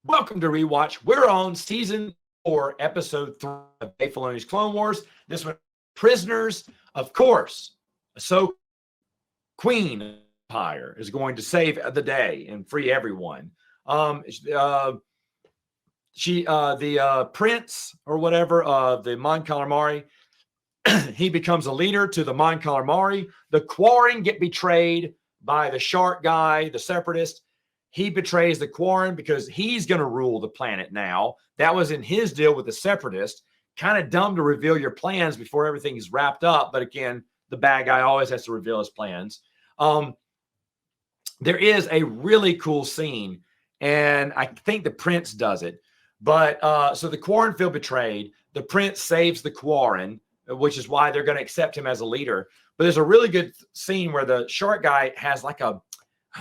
Welcome to Rewatch. We're on season 4, episode 3 of Dave Filoni's Clone Wars. This one, Prisoners. Of course, Ahsoka, Queen Empire, is going to save the day and free everyone. The prince or whatever, the Mon Calamari, he becomes a leader to the Mon Calamari. The Quarren get betrayed by the shark guy, the separatist. He betrays the Quarren because he's going to rule the planet now. That was in his deal with the separatist. Kind of dumb to reveal your plans before everything is wrapped up. But again, the bad guy always has to reveal his plans. There is a really cool scene, and I think the prince does it. But so the Quarren feel betrayed. The prince saves the Quarren, which is why they're going to accept him as a leader. But there's a really good scene where the shark guy has like a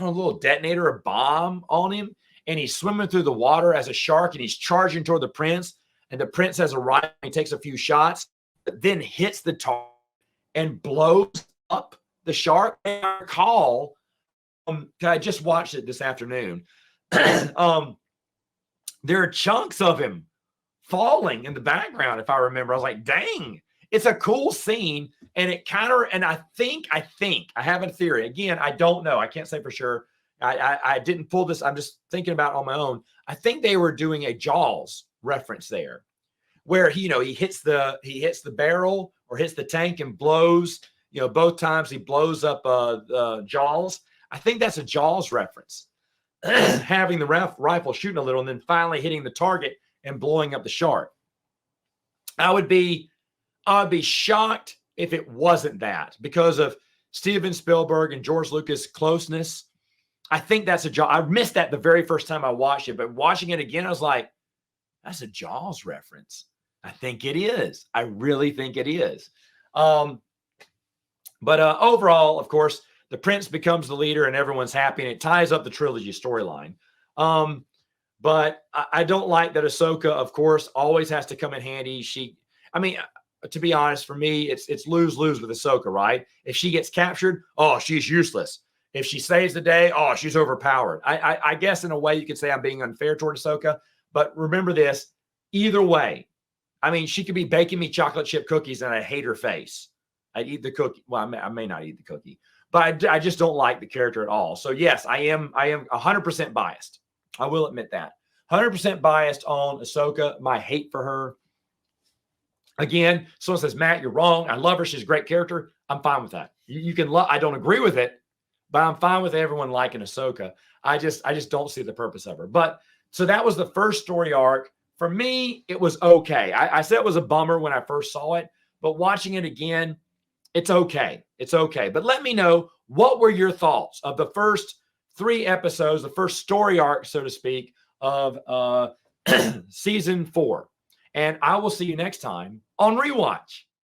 little detonator or bomb on him, and he's swimming through the water as a shark, and he's charging toward the prince, and the prince has a rifle. He takes a few shots, but then hits the target and blows up the shark. And I recall, I just watched it this afternoon. There are chunks of him falling in the background, if I remember. I was like, dang, it's a cool scene. And it kind of, and I think, I have a theory. Again, I don't know. I can't say for sure. I didn't pull this. I'm just thinking about it on my own. I think they were doing a Jaws reference there, where he hits the barrel or hits the tank and blows. Both times he blows up Jaws. I think that's a Jaws reference. Having the rifle shooting a little and then finally hitting the target and blowing up the shark. I would be shocked if it wasn't that, because of Steven Spielberg and George Lucas' closeness. I think that's a Jaws. I missed that the very first time I watched it, but watching it again, I was like, that's a Jaws reference. I think it is. I really think it is. But overall, of course, the prince becomes the leader and everyone's happy, and it ties up the trilogy storyline. But I don't like that Ahsoka, of course, always has to come in handy. To be honest, for me, it's lose-lose with Ahsoka, right? If she gets captured, oh, she's useless. If she saves the day, oh, she's overpowered. I guess in a way you could say I'm being unfair toward Ahsoka, but remember this, either way, she could be baking me chocolate chip cookies and I hate her face. I'd eat the cookie. Well, I may not eat the cookie, but I just don't like the character at all. So yes, I am 100% biased. I will admit that. 100% biased on Ahsoka, my hate for her. Again, someone says, Matt, you're wrong. I love her. She's a great character. I'm fine with that. You can love, I don't agree with it, but I'm fine with everyone liking Ahsoka. I just don't see the purpose of her. But so that was the first story arc. For me, it was okay. I said it was a bummer when I first saw it, but watching it again, it's okay. It's okay. But let me know, what were your thoughts of the first 3 episodes, the first story arc, so to speak, of season 4? And I will see you next time on Rewatch.